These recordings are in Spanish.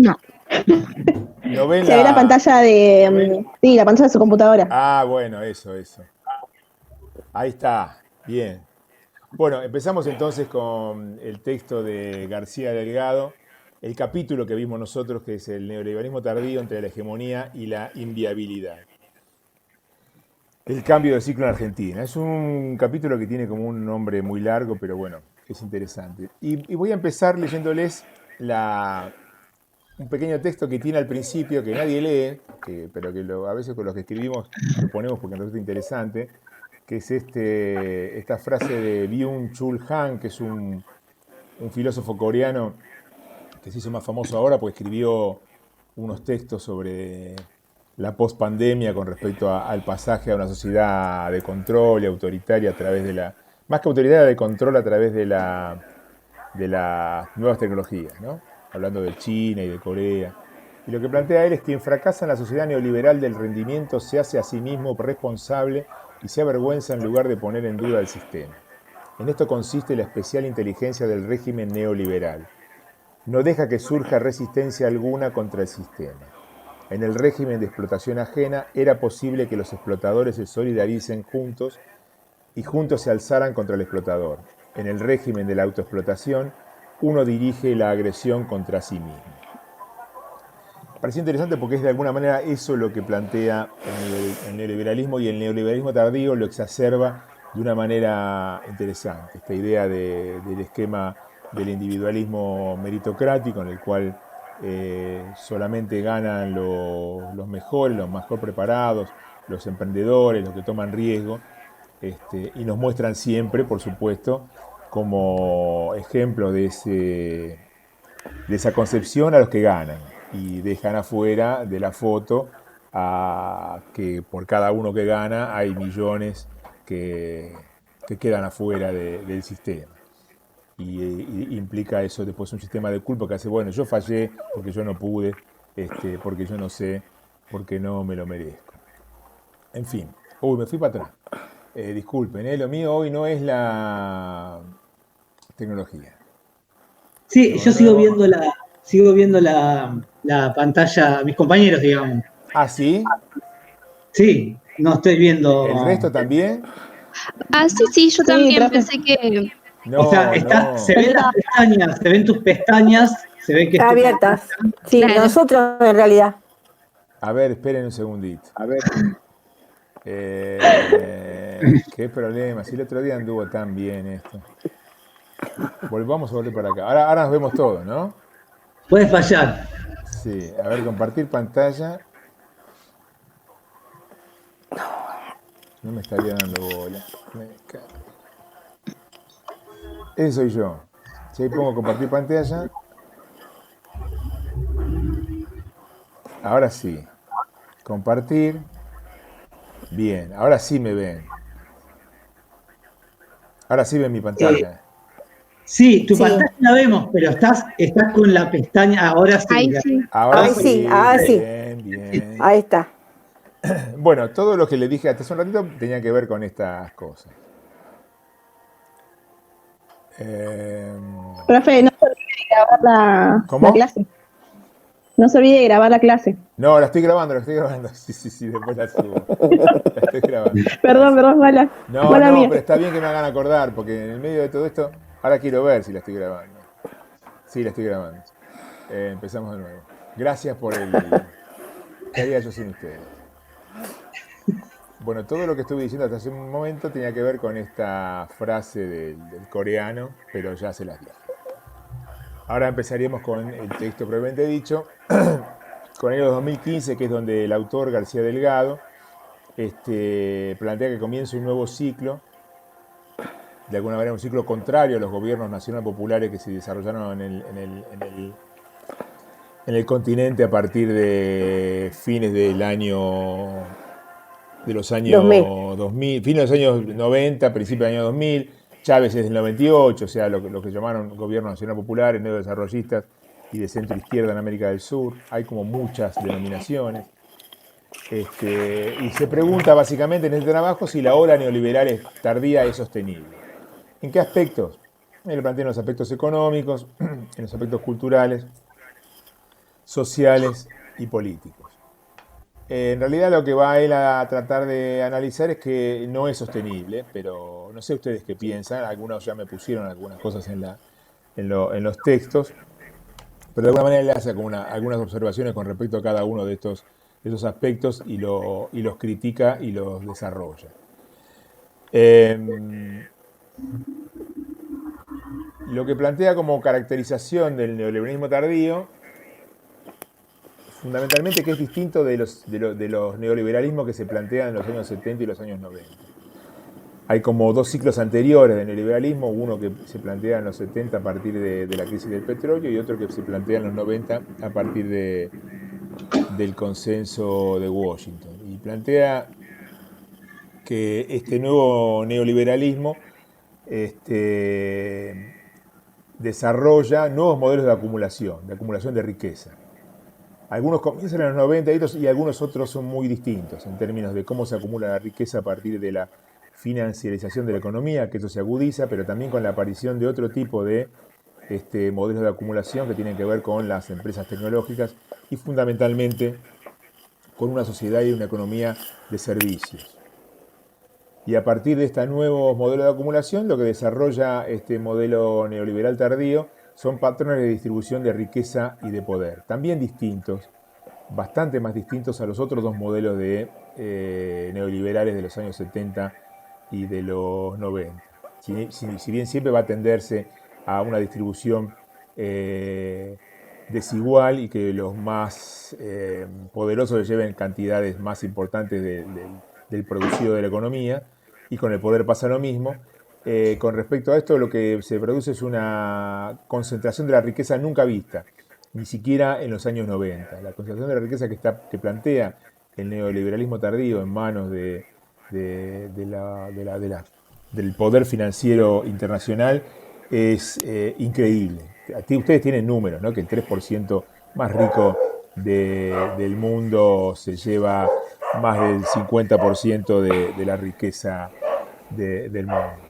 No. ¿No ven Se ve la pantalla de. Sí, la pantalla de su computadora. Ah, bueno, eso. Ahí está, bien. Bueno, empezamos entonces con el texto de García Delgado, el capítulo que vimos nosotros, que es el neoliberalismo tardío entre la hegemonía y la inviabilidad. El cambio de ciclo en Argentina. Es un capítulo que tiene como un nombre muy largo, pero bueno, es interesante. Y voy a empezar leyéndoles un pequeño texto que tiene al principio, que nadie lee, pero que a veces con los que escribimos lo ponemos porque nos resulta interesante, que es esta frase de Byung-Chul Han, que es un filósofo coreano que se hizo más famoso ahora porque escribió unos textos sobre la pospandemia con respecto al pasaje a una sociedad de control y autoritaria a través de más que autoritaria, de control a través de las nuevas tecnologías, ¿no? Hablando de China y de Corea. Y lo que plantea él es que quien fracasa en la sociedad neoliberal del rendimiento se hace a sí mismo responsable y se avergüenza en lugar de poner en duda el sistema. En esto consiste la especial inteligencia del régimen neoliberal. No deja que surja resistencia alguna contra el sistema. En el régimen de explotación ajena era posible que los explotadores se solidaricen juntos y juntos se alzaran contra el explotador. En el régimen de la autoexplotación, uno dirige la agresión contra sí mismo. Parece interesante porque es de alguna manera eso lo que plantea el neoliberalismo, y el neoliberalismo tardío lo exacerba de una manera interesante. Esta idea del esquema del individualismo meritocrático en el cual solamente ganan los mejores, los mejor preparados, los emprendedores, los que toman riesgo, y nos muestran siempre, por supuesto, como ejemplo de esa concepción a los que ganan, y dejan afuera de la foto a que por cada uno que gana hay millones que quedan afuera del sistema. Y implica eso después un sistema de culpa que hace, bueno, yo fallé porque yo no pude, porque yo no sé, porque no me lo merezco. En fin, uy, me fui para atrás. Disculpen, lo mío hoy no es la tecnología. Sí, No, yo sigo viendo la pantalla, mis compañeros, digamos. Ah, ¿sí? Sí, no estoy ¿El viendo. resto también? Ah, sí, yo Sí, también profe. pensé que. O sea, No, se no. ven las pestañas, se ven tus pestañas, se ve que estoy. Abiertas. Sí, Claro. nosotros en realidad. A ver, esperen un segundito. A ver. Qué problema. Si el otro día anduvo tan bien esto. Vamos a volver para acá. Ahora nos vemos todos, ¿no? Puede fallar. Sí. A ver, compartir pantalla. No me estaría dando bola. Ese soy yo. Si ahí pongo compartir pantalla. Ahora sí. Compartir. Bien. Ahora sí me ven. Ahora sí ven mi Eh, pantalla. sí, tu Sí, pantalla la vemos, pero estás con la pestaña, ahora sí. Ahí sí. Ahora ahí sí, sí. ahora sí. Bien, bien. Ahí está. Bueno, todo lo que le dije hasta hace un ratito tenía que ver con estas cosas. Eh, Profe, no se olvide de grabar la ¿Cómo? clase. No se olvide de grabar la clase. No, la estoy grabando, la estoy grabando. Sí, después la subo. La estoy grabando. Perdón, mala. No, Mala no, mía. pero está bien que me hagan acordar, porque en el medio de todo esto, ahora quiero ver si la estoy grabando. Sí, la estoy grabando. Empezamos de nuevo. Gracias por ¿Qué haría yo sin ustedes? Bueno, todo lo que estuve diciendo hasta hace un momento tenía que ver con esta frase del coreano, pero ya se las dije. Ahora empezaríamos con el texto previamente dicho, con el año 2015, que es donde el autor García Delgado plantea que comienza un nuevo ciclo, de alguna manera un ciclo contrario a los gobiernos nacional populares que se desarrollaron en el continente a partir de fines de los años 2000. 2000, fines de los años 90, principios del año 2000. Chávez es del 98, o sea, lo que llamaron gobierno nacional popular, neodesarrollistas y de centro izquierda en América del Sur. Hay como muchas denominaciones. Y se pregunta básicamente en este trabajo si la ola neoliberal tardía es sostenible. ¿En qué aspectos? Él plantea en los aspectos económicos, en los aspectos culturales, sociales y políticos. En realidad lo que va él a tratar de analizar es que no es sostenible, pero no sé ustedes qué piensan, algunos ya me pusieron algunas cosas en los textos, pero de alguna manera él hace como algunas observaciones con respecto a cada uno de esos aspectos y los critica y los desarrolla. Lo que plantea como caracterización del neoliberalismo tardío, fundamentalmente que es distinto de los neoliberalismos que se plantean en los años 70 y los años 90. Hay como dos ciclos anteriores de neoliberalismo, uno que se plantea en los 70 a partir de la crisis del petróleo y otro que se plantea en los 90 a partir del consenso de Washington. Y plantea que este nuevo neoliberalismo desarrolla nuevos modelos de acumulación de riqueza. Algunos comienzan en los 90 y algunos otros son muy distintos en términos de cómo se acumula la riqueza a partir de la financiarización de la economía, que eso se agudiza, pero también con la aparición de otro tipo de modelos de acumulación que tienen que ver con las empresas tecnológicas y fundamentalmente con una sociedad y una economía de servicios. Y a partir de este nuevo modelo de acumulación, lo que desarrolla este modelo neoliberal tardío son patrones de distribución de riqueza y de poder, también distintos, bastante más distintos a los otros dos modelos de neoliberales de los años 70 y de los 90. Si bien siempre va a tenderse a una distribución desigual y que los más poderosos lleven cantidades más importantes del producido de la economía, y con el poder pasa lo mismo. Con respecto a esto, lo que se produce es una concentración de la riqueza nunca vista, ni siquiera en los años 90. La concentración de la riqueza que plantea el neoliberalismo tardío en manos del poder financiero internacional es increíble. Ustedes tienen números, ¿no? Que el 3% más rico del mundo se lleva más del 50% de la riqueza del mundo.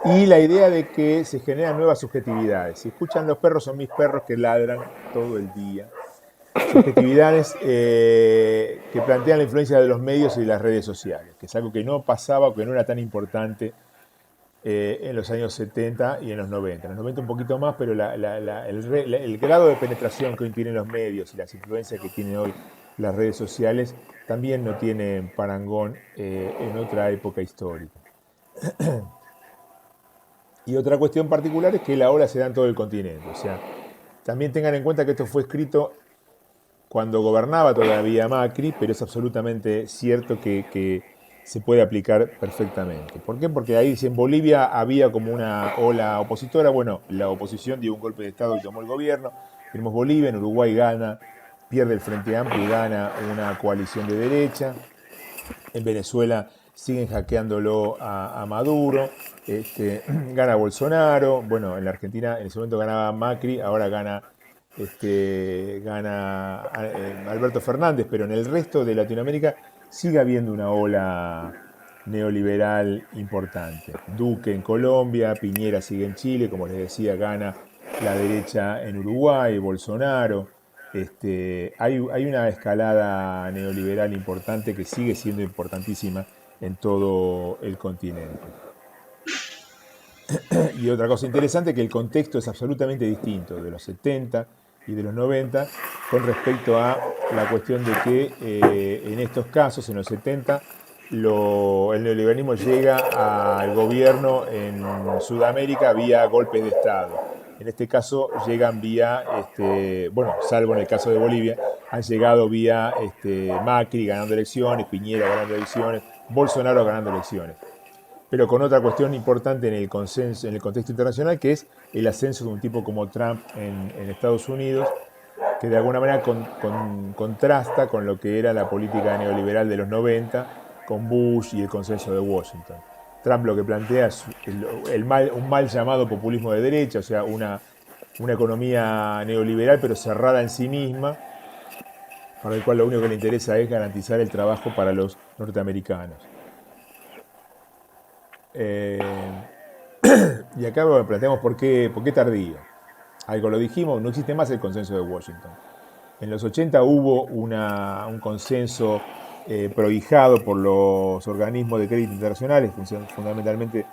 Y la idea de que se generan nuevas subjetividades. Si escuchan los perros, son mis perros que ladran todo el día. Subjetividades que plantean la influencia de los medios y de las redes sociales, que es algo que no pasaba o que no era tan importante en los años 70 y en los 90. En los 90 un poquito más, pero el grado de penetración que hoy tienen los medios y las influencias que tienen hoy las redes sociales también no tienen parangón en otra época histórica. Y otra cuestión particular es que la ola se da en todo el continente. O sea, también tengan en cuenta que esto fue escrito cuando gobernaba todavía Macri, pero es absolutamente cierto que se puede aplicar perfectamente. ¿Por qué? Porque ahí en Bolivia había como una ola opositora. Bueno, la oposición dio un golpe de Estado y tomó el gobierno. Tenemos Bolivia, en Uruguay gana, pierde el Frente Amplio y gana una coalición de derecha. En Venezuela siguen hackeándolo a Maduro, gana Bolsonaro. Bueno, en la Argentina en ese momento ganaba Macri, ahora gana Alberto Fernández, pero en el resto de Latinoamérica sigue habiendo una ola neoliberal importante. Duque en Colombia, Piñera sigue en Chile, como les decía, gana la derecha en Uruguay, Bolsonaro. Hay una escalada neoliberal importante que sigue siendo importantísima en todo el continente. Y otra cosa interesante es que el contexto es absolutamente distinto de los 70 y de los 90 con respecto a la cuestión de que en estos casos, en los 70, el neoliberalismo llega al gobierno en Sudamérica vía golpes de Estado. En este caso llegan vía, salvo en el caso de Bolivia, han llegado vía Macri ganando elecciones, Piñera ganando elecciones, Bolsonaro ganando elecciones. Pero con otra cuestión importante en el contexto internacional, que es el ascenso de un tipo como Trump en Estados Unidos, que de alguna manera contrasta con lo que era la política neoliberal de los 90, con Bush y el consenso de Washington. Trump lo que plantea es un mal llamado populismo de derecha, o sea, una economía neoliberal pero cerrada en sí misma, para el cual lo único que le interesa es garantizar el trabajo para los norteamericanos. Y acá planteamos por qué tardío. algo lo dijimos, no existe más el consenso de Washington. En los 80 hubo un consenso prohijado por los organismos de crédito internacionales, fundamentalmente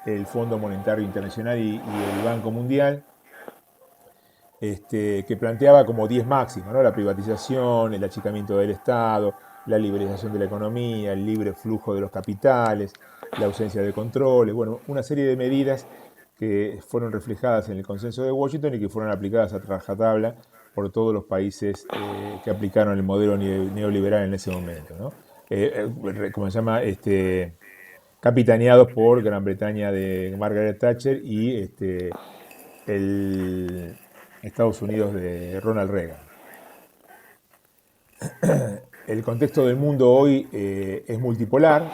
el Fondo Monetario Internacional y el Banco Mundial, que planteaba como 10 máximas, ¿no? La privatización, el achicamiento del Estado, la liberalización de la economía, el libre flujo de los capitales, la ausencia de controles, bueno, una serie de medidas que fueron reflejadas en el consenso de Washington y que fueron aplicadas a rajatabla por todos los países que aplicaron el modelo neoliberal en ese momento, ¿no? Como se llama, capitaneados por Gran Bretaña de Margaret Thatcher y el Estados Unidos de Ronald Reagan. El contexto del mundo hoy es multipolar.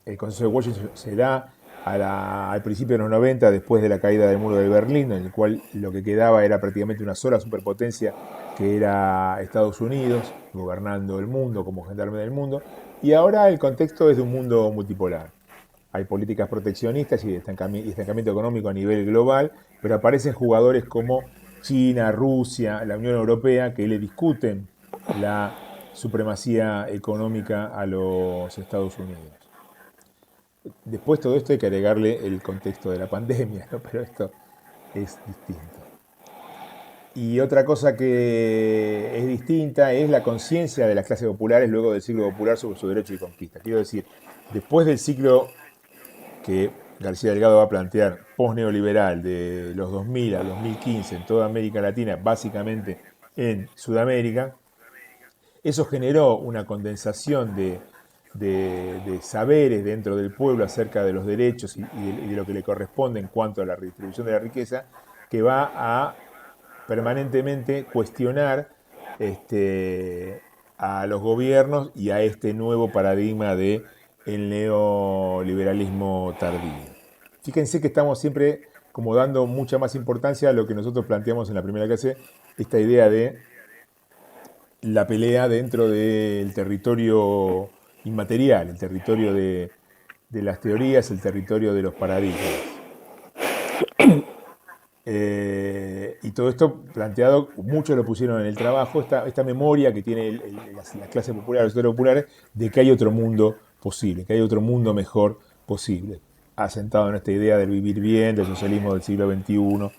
El Consenso de Washington se da al principio de los 90, después de la caída del muro de Berlín, en el cual lo que quedaba era prácticamente una sola superpotencia, que era Estados Unidos, gobernando el mundo como gendarme del mundo. Y ahora el contexto es de un mundo multipolar. Hay políticas proteccionistas y estancamiento económico a nivel global, pero aparecen jugadores como China, Rusia, la Unión Europea, que le discuten la supremacía económica a los Estados Unidos. Después todo esto hay que agregarle el contexto de la pandemia, ¿no? Pero esto es distinto. Y otra cosa que es distinta es la conciencia de las clases populares luego del ciclo popular sobre su derecho de conquista. Quiero decir, después del ciclo que García Delgado va a plantear post-neoliberal de los 2000 a 2015 en toda América Latina, básicamente en Sudamérica, eso generó una condensación de saberes dentro del pueblo acerca de los derechos y de lo que le corresponde en cuanto a la redistribución de la riqueza, que va a permanentemente cuestionar a los gobiernos y a este nuevo paradigma del neoliberalismo tardío. Fíjense que estamos siempre como dando mucha más importancia a lo que nosotros planteamos en la primera clase, esta idea de la pelea dentro del territorio inmaterial, el territorio de las teorías, el territorio de los paradigmas. Y todo esto planteado, muchos lo pusieron en el trabajo, esta memoria que tiene las clases populares, los sectores populares, de que hay otro mundo posible, que hay otro mundo mejor posible, asentado en esta idea del vivir bien, del socialismo del siglo XXI,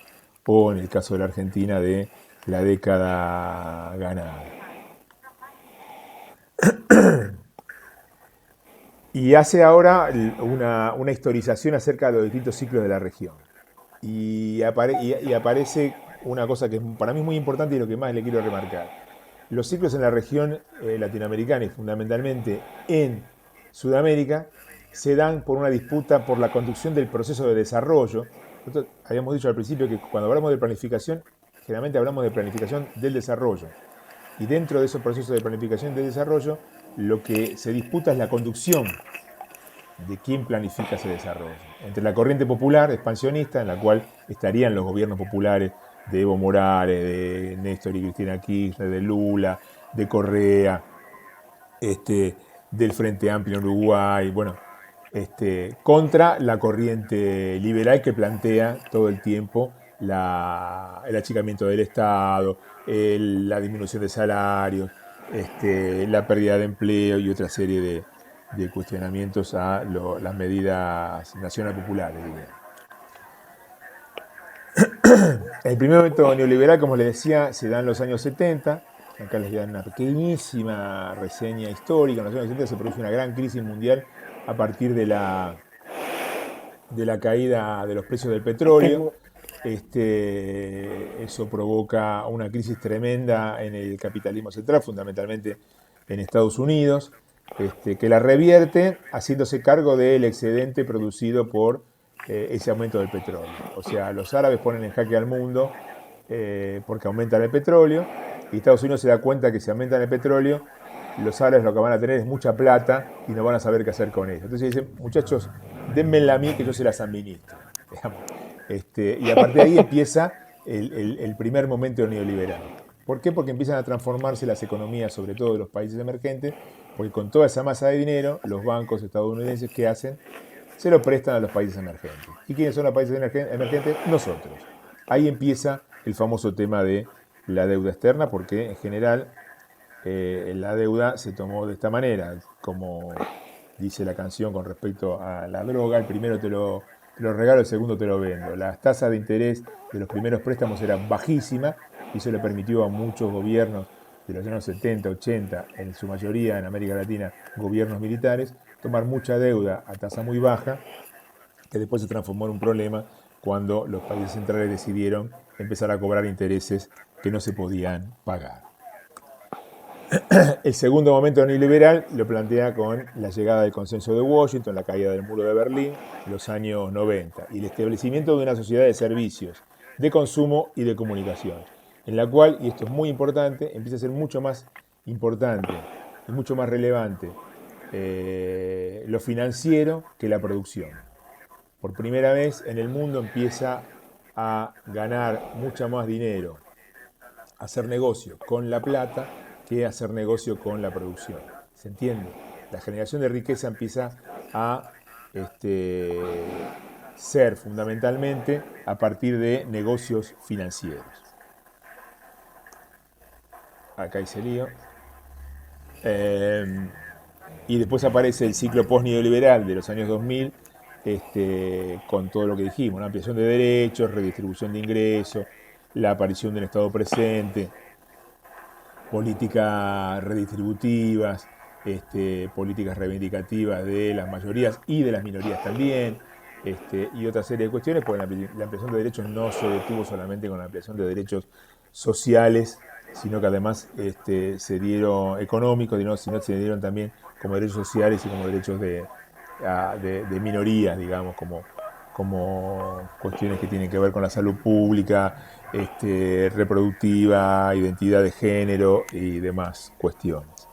o en el caso de la Argentina, de la década ganada. Y hace ahora una historización acerca de los distintos ciclos de la región. Y aparece una cosa que para mí es muy importante y lo que más le quiero remarcar. Los ciclos en la región latinoamericana y fundamentalmente en Sudamérica se dan por una disputa por la conducción del proceso de desarrollo. Nosotros habíamos dicho al principio que cuando hablamos de planificación, generalmente hablamos de planificación del desarrollo. Y dentro de esos procesos de planificación del desarrollo, lo que se disputa es la conducción de quién planifica ese desarrollo. Entre la corriente popular expansionista, en la cual estarían los gobiernos populares de Evo Morales, de Néstor y Cristina Kirchner, de Lula, de Correa, del Frente Amplio en Uruguay, bueno, contra la corriente liberal que plantea todo el tiempo el achicamiento del Estado, la disminución de salarios, la pérdida de empleo y otra serie de cuestionamientos a las medidas nacionales populares. El primer momento neoliberal, como les decía, se da en los años 70. Acá les voy a dar una pequeñísima reseña histórica. En los años 70 se produce una gran crisis mundial a partir de la caída de los precios del petróleo. Eso provoca una crisis tremenda en el capitalismo central, fundamentalmente en Estados Unidos, que la revierte haciéndose cargo del excedente producido por ese aumento del petróleo. O sea, los árabes ponen en jaque al mundo porque aumentan el petróleo, y Estados Unidos se da cuenta que si aumentan el petróleo, los árabes lo que van a tener es mucha plata y no van a saber qué hacer con ella. Entonces dicen, muchachos, denmela a mí que yo se las administro. Y a partir de ahí empieza el primer momento neoliberal. ¿Por qué? Porque empiezan a transformarse las economías, sobre todo de los países emergentes, porque con toda esa masa de dinero, los bancos estadounidenses, ¿qué hacen? Se lo prestan a los países emergentes. ¿Y quiénes son los países emergentes? Nosotros. ahí empieza el famoso tema de la deuda externa, porque en general la deuda se tomó de esta manera, como dice la canción con respecto a la droga: el primero te lo regalo, el segundo te lo vendo. Las tasas de interés de los primeros préstamos eran bajísimas y eso le permitió a muchos gobiernos de los años 70, 80, en su mayoría en América Latina, gobiernos militares, tomar mucha deuda a tasa muy baja, que después se transformó en un problema cuando los países centrales decidieron empezar a cobrar intereses que no se podían pagar. El segundo momento neoliberal lo plantea con la llegada del consenso de Washington, la caída del muro de Berlín, los años 90, y el establecimiento de una sociedad de servicios, de consumo y de comunicación, en la cual, y esto es muy importante, empieza a ser mucho más importante y mucho más relevante lo financiero que la producción. Por primera vez en el mundo empieza a ganar mucho más dinero, a hacer negocio con la plata, que hacer negocio con la producción. ¿Se entiende? La generación de riqueza empieza a ser fundamentalmente a partir de negocios financieros. Acá hice lío. Y después aparece el ciclo post-neoliberal de los años 2000, con todo lo que dijimos, ¿no? Ampliación de derechos, redistribución de ingresos, la aparición del Estado presente, políticas redistributivas, políticas reivindicativas de las mayorías y de las minorías también, y otra serie de cuestiones, porque la ampliación de derechos no se detuvo solamente con la ampliación de derechos sociales, sino que además se dieron económicos, sino se dieron también como derechos sociales y como derechos de minorías, digamos, como cuestiones que tienen que ver con la salud pública, reproductiva, identidad de género y demás cuestiones.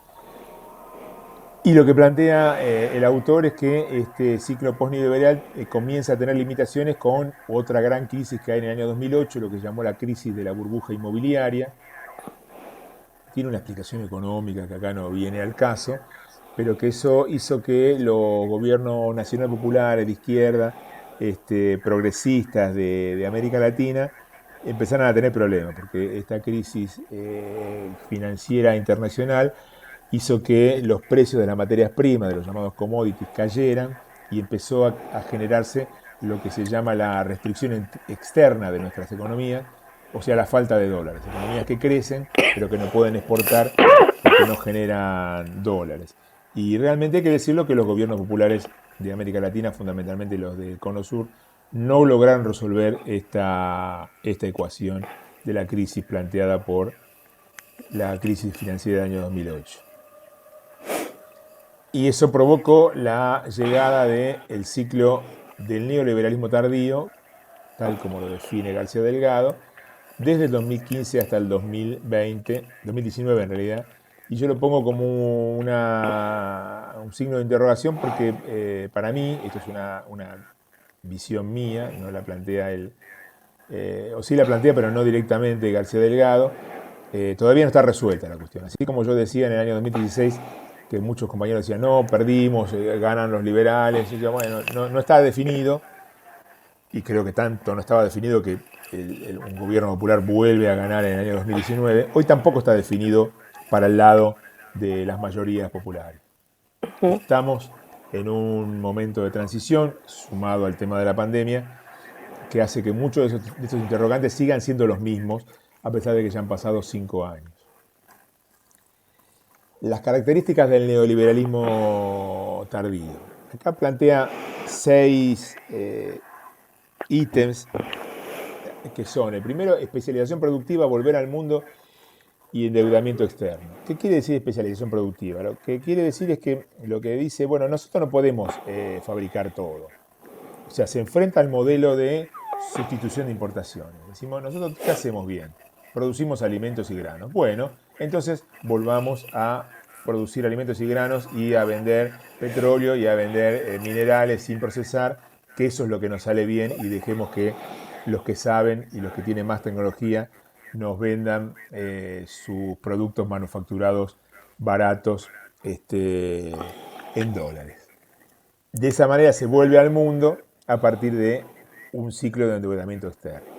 Y lo que plantea el autor es que este ciclo postneoliberal comienza a tener limitaciones con otra gran crisis que hay en el año 2008, lo que se llamó la crisis de la burbuja inmobiliaria. Tiene una explicación económica que acá no viene al caso, pero que eso hizo que los gobiernos nacional populares, de izquierda, progresistas de América Latina, empezaron a tener problemas, porque esta crisis financiera internacional hizo que los precios de las materias primas, de los llamados commodities, cayeran y empezó a generarse lo que se llama la restricción externa de nuestras economías, o sea, la falta de dólares. Economías que crecen, pero que no pueden exportar porque no generan dólares. Y realmente hay que decirlo que los gobiernos populares de América Latina, fundamentalmente los del Cono Sur, no lograron resolver esta ecuación de la crisis planteada por la crisis financiera del año 2008. Y eso provocó la llegada del ciclo del neoliberalismo tardío, tal como lo define García Delgado, desde el 2015 hasta el 2020, 2019 en realidad, y yo lo pongo como un signo de interrogación porque para mí, esto es una visión mía, no la plantea él, o sí la plantea pero no directamente García Delgado, todavía no está resuelta la cuestión. Así como yo decía en el año 2016 que muchos compañeros decían, no, perdimos, ganan los liberales, y yo, bueno, no está definido, y creo que tanto no estaba definido que un gobierno popular vuelve a ganar en el año 2019, hoy tampoco está definido para el lado de las mayorías populares. Estamos en un momento de transición, sumado al tema de la pandemia, que hace que muchos de esos interrogantes sigan siendo los mismos, a pesar de que ya han pasado 5 años. Las características del neoliberalismo tardío. Acá plantea 6 ítems que son: el primero, especialización productiva, volver al mundo y endeudamiento externo. ¿Qué quiere decir especialización productiva? Lo que quiere decir es que lo que dice, bueno, nosotros no podemos fabricar todo. O sea, se enfrenta al modelo de sustitución de importaciones. Decimos, nosotros, ¿qué hacemos bien? Producimos alimentos y granos. Bueno, entonces volvamos a producir alimentos y granos y a vender petróleo y a vender minerales sin procesar, que eso es lo que nos sale bien, y dejemos que los que saben y los que tienen más tecnología nos vendan sus productos manufacturados baratos en dólares. De esa manera se vuelve al mundo a partir de un ciclo de endeudamiento externo.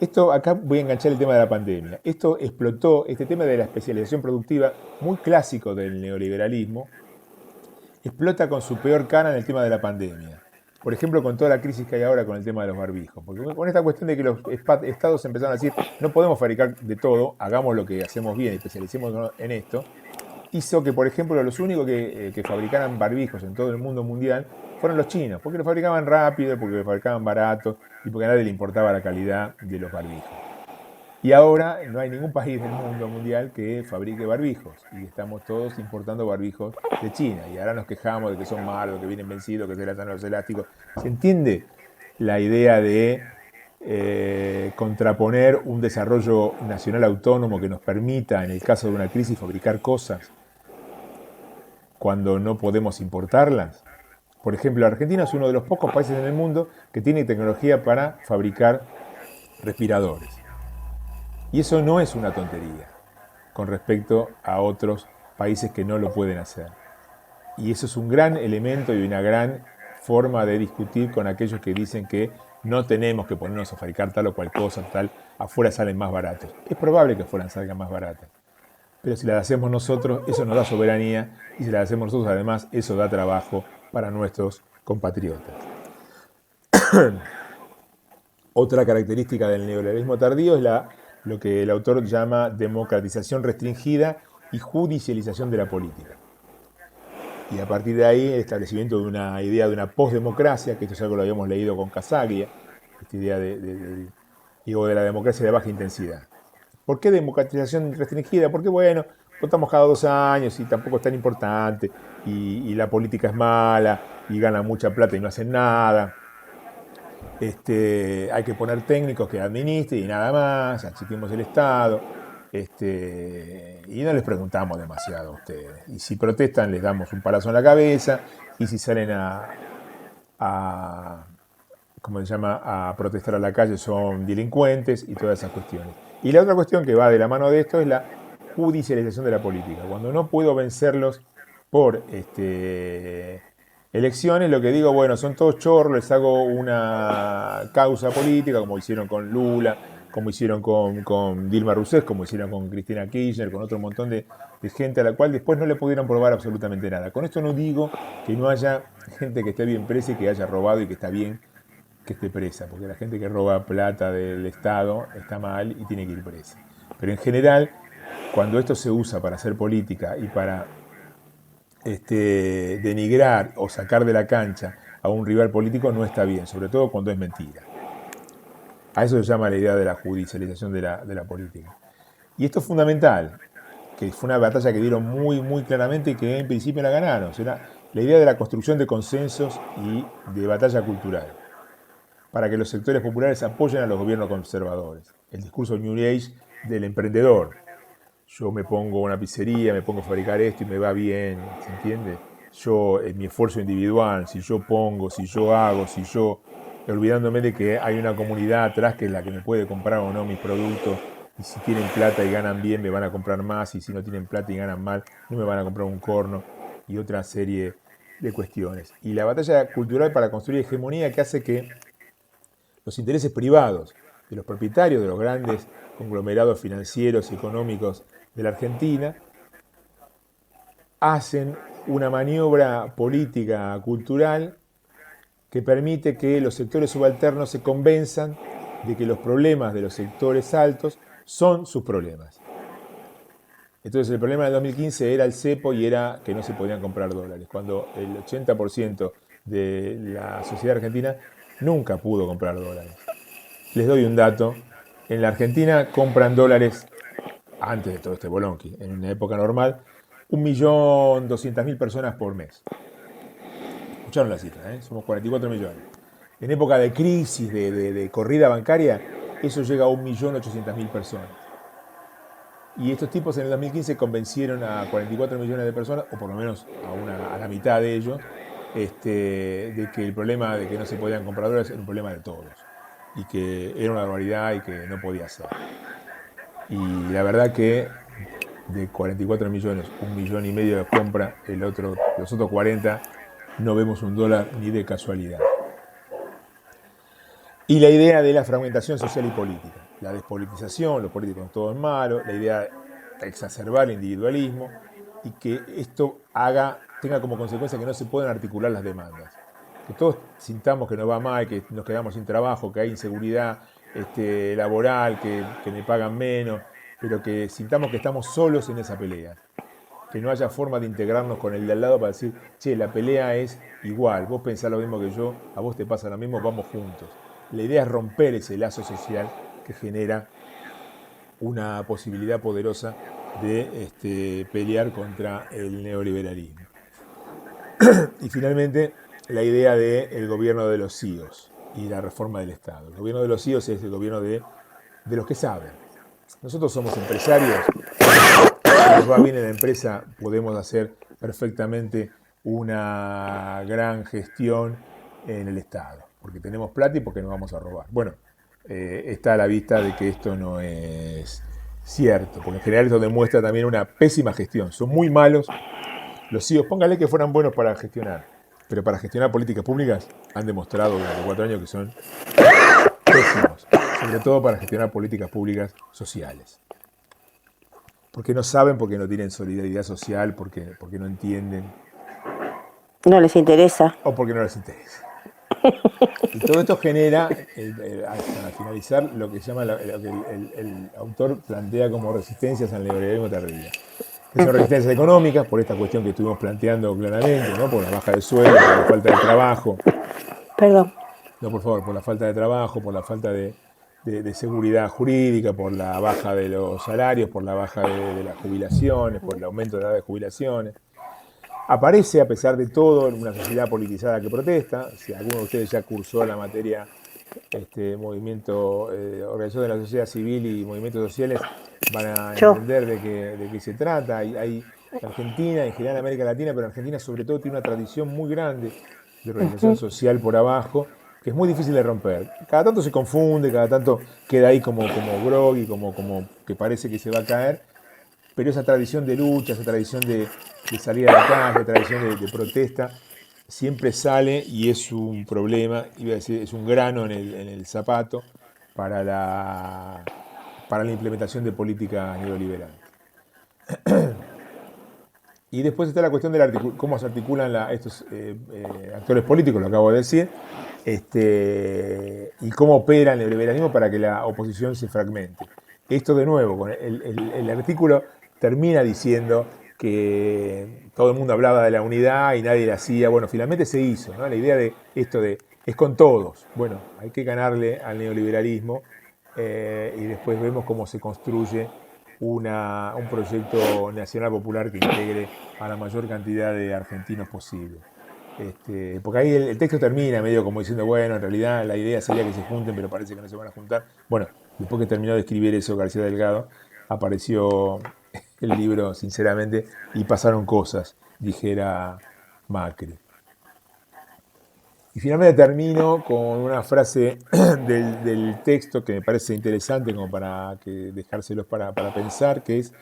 Esto, acá voy a enganchar el tema de la pandemia. Esto explotó, este tema de la especialización productiva, muy clásico del neoliberalismo, explota con su peor cara en el tema de la pandemia. Por ejemplo, con toda la crisis que hay ahora con el tema de los barbijos. Porque con esta cuestión de que los estados empezaron a decir, no podemos fabricar de todo, hagamos lo que hacemos bien, especialicémonos en esto, hizo que, por ejemplo, los únicos que fabricaran barbijos en todo el mundo mundial fueron los chinos, porque lo fabricaban rápido, porque lo fabricaban barato y porque a nadie le importaba la calidad de los barbijos. Y ahora no hay ningún país del mundo mundial que fabrique barbijos y estamos todos importando barbijos de China y ahora nos quejamos de que son malos, que vienen vencidos, que se les dan los elásticos. ¿Se entiende la idea de contraponer un desarrollo nacional autónomo que nos permita, en el caso de una crisis, fabricar cosas cuando no podemos importarlas? Por ejemplo, Argentina es uno de los pocos países en el mundo que tiene tecnología para fabricar respiradores. Y eso no es una tontería con respecto a otros países que no lo pueden hacer. Y eso es un gran elemento y una gran forma de discutir con aquellos que dicen que no tenemos que ponernos a fabricar tal o cual cosa, tal, afuera salen más baratos. Es probable que afuera salgan más baratas. Pero si las hacemos nosotros, eso nos da soberanía, y si las hacemos nosotros, además, eso da trabajo para nuestros compatriotas. Otra característica del neoliberalismo tardío es lo que el autor llama democratización restringida y judicialización de la política. Y a partir de ahí el establecimiento de una idea de una postdemocracia, que esto es algo que lo habíamos leído con Casaglia, esta idea de la democracia de baja intensidad. ¿Por qué democratización restringida? Porque bueno, votamos cada 2 años y tampoco es tan importante, y la política es mala, y ganan mucha plata y no hacen nada. Hay que poner técnicos que administren y nada más, achiquemos el Estado, y no les preguntamos demasiado a ustedes. Y si protestan les damos un palazo en la cabeza, y si salen ¿cómo se llama?, a protestar a la calle son delincuentes y todas esas cuestiones. Y la otra cuestión que va de la mano de esto es la judicialización de la política. Cuando no puedo vencerlos por elecciones, lo que digo, bueno, son todos chorros, les hago una causa política, como hicieron con Lula, como hicieron con Dilma Rousseff, como hicieron con Cristina Kirchner, con otro montón de gente a la cual después no le pudieron probar absolutamente nada. Con esto no digo que no haya gente que esté bien presa y que haya robado y que está bien que esté presa, porque la gente que roba plata del Estado está mal y tiene que ir presa. Pero en general, cuando esto se usa para hacer política y para denigrar o sacar de la cancha a un rival político, no está bien, sobre todo cuando es mentira. A eso se llama la idea de la judicialización de la política. Y esto es fundamental, que fue una batalla que dieron muy, muy claramente y que en principio la ganaron. O sea, la idea de la construcción de consensos y de batalla cultural, para que los sectores populares apoyen a los gobiernos conservadores. El discurso New Age del emprendedor. Yo me pongo una pizzería, me pongo a fabricar esto y me va bien, ¿se entiende? Yo, en mi esfuerzo individual, si yo pongo, si yo hago, si yo... olvidándome de que hay una comunidad atrás que es la que me puede comprar o no mis productos, y si tienen plata y ganan bien me van a comprar más, y si no tienen plata y ganan mal no me van a comprar un corno, y otra serie de cuestiones. Y la batalla cultural para construir hegemonía que hace que los intereses privados de los propietarios de los grandes conglomerados financieros y económicos de la Argentina hacen una maniobra política cultural que permite que los sectores subalternos se convenzan de que los problemas de los sectores altos son sus problemas. Entonces el problema del 2015 era el cepo y era que no se podían comprar dólares, cuando el 80% de la sociedad argentina nunca pudo comprar dólares. Les doy un dato. En la Argentina compran dólares, antes de todo este bolonqui, en una época normal, 1.200.000 personas por mes. Escucharon la cifra, somos 44 millones. En época de crisis, de corrida bancaria, eso llega a 1.800.000 personas. Y estos tipos en el 2015 convencieron a 44 millones de personas, o por lo menos a la mitad de ellos, de que el problema de que no se podían comprar dólares era un problema de todos. Y que era una barbaridad y que no podía ser. Y la verdad que de 44 millones, 1,5 millones de compra, los otros 40 no vemos un dólar ni de casualidad. Y la idea de la fragmentación social y política. la despolitización, los políticos todo es malo, la idea de exacerbar el individualismo y que esto tenga como consecuencia que no se puedan articular las demandas. Que todos sintamos que nos va mal, que nos quedamos sin trabajo, que hay inseguridad laboral, que me pagan menos, pero que sintamos que estamos solos en esa pelea. Que no haya forma de integrarnos con el de al lado para decir, che, la pelea es igual, vos pensás lo mismo que yo, a vos te pasa lo mismo, vamos juntos. La idea es romper ese lazo social que genera una posibilidad poderosa de pelear contra el neoliberalismo. Y finalmente, la idea del gobierno de los CIOs y la reforma del Estado. El gobierno de los CIOs es el gobierno de los que saben. Nosotros somos empresarios, si nos va bien en la empresa, podemos hacer perfectamente una gran gestión en el Estado, porque tenemos plata y porque nos vamos a robar. Bueno, está a la vista de que esto no es cierto, porque en general esto demuestra también una pésima gestión. Son muy malos los CIOs, póngale que fueran buenos para gestionar, pero para gestionar políticas públicas han demostrado durante 4 años que son pésimos, sobre todo para gestionar políticas públicas sociales. Porque no saben, porque no tienen solidaridad social, porque no entienden. No les interesa. O porque no les interesa. Y todo esto genera, al finalizar, lo que llama lo que el autor plantea como resistencias al neoliberalismo tardío. Que son resistencias económicas, por esta cuestión que estuvimos planteando claramente, ¿no? Por la baja de sueldo, por la falta de trabajo. Perdón. No, por favor, por la falta de trabajo, por la falta de seguridad jurídica, por la baja de los salarios, por la baja de las jubilaciones, por el aumento de la edad de jubilaciones. Aparece, a pesar de todo, en una sociedad politizada que protesta. Si alguno de ustedes ya cursó la materia movimiento, organización de la sociedad civil y movimientos sociales, van a entender de qué se trata. Hay Argentina, en general América Latina, pero Argentina sobre todo tiene una tradición muy grande de organización social por abajo, que es muy difícil de romper. Cada tanto se confunde, cada tanto queda ahí como groggy, como que parece que se va a caer, pero esa tradición de lucha, esa tradición de salir a la calle, esa tradición de protesta, siempre sale y es un problema, iba a decir, es un grano en el zapato para la implementación de política neoliberal. Y después está la cuestión de cómo se articulan estos actores políticos, lo acabo de decir, y cómo opera el neoliberalismo para que la oposición se fragmente. Esto de nuevo, el artículo termina diciendo que todo el mundo hablaba de la unidad y nadie la hacía. Bueno, finalmente se hizo, ¿no? La idea de esto es con todos. Bueno, hay que ganarle al neoliberalismo y después vemos cómo se construye un proyecto nacional popular que integre a la mayor cantidad de argentinos posible. Porque ahí el texto termina medio como diciendo, bueno, en realidad la idea sería que se junten, pero parece que no se van a juntar. Bueno, después que terminó de escribir eso García Delgado, apareció el libro, sinceramente, y pasaron cosas, dijera Macri. Y finalmente termino con una frase del texto que me parece interesante como para dejárselos para pensar, que es: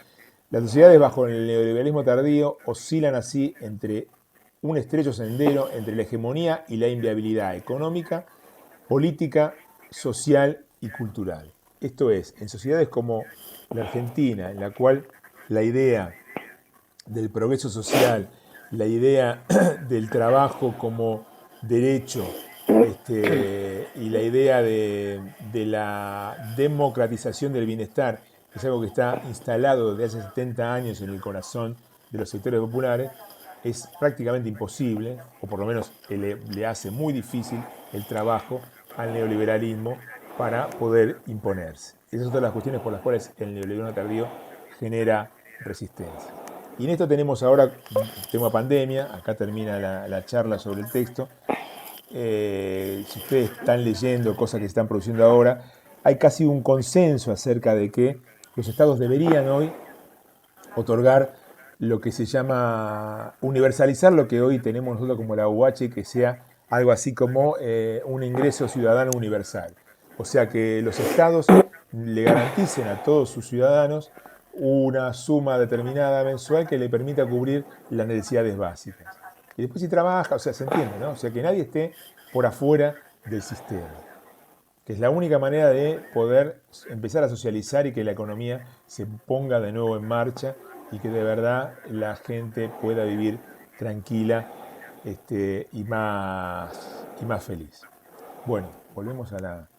las sociedades bajo el neoliberalismo tardío oscilan así entre un estrecho sendero entre la hegemonía y la inviabilidad económica, política, social y cultural. Esto es, en sociedades como la Argentina, en la cual la idea del progreso social, la idea del trabajo como derecho y la idea de la democratización del bienestar, que es algo que está instalado desde hace 70 años en el corazón de los sectores populares, es prácticamente imposible, o por lo menos le hace muy difícil el trabajo al neoliberalismo para poder imponerse. Esas son todas las cuestiones por las cuales el neoliberalismo tardío genera resistencia. Y en esto tenemos ahora, tema pandemia, acá termina la charla sobre el texto. Si ustedes están leyendo cosas que se están produciendo ahora, hay casi un consenso acerca de que los estados deberían hoy otorgar lo que se llama universalizar lo que hoy tenemos nosotros como la UH, que sea algo así como un ingreso ciudadano universal. O sea, que los estados le garanticen a todos sus ciudadanos una suma determinada mensual que le permita cubrir las necesidades básicas. Y después si trabaja, o sea, se entiende, ¿no? O sea, que nadie esté por afuera del sistema. que es la única manera de poder empezar a socializar y que la economía se ponga de nuevo en marcha y que de verdad la gente pueda vivir tranquila y más feliz. Bueno, volvemos a la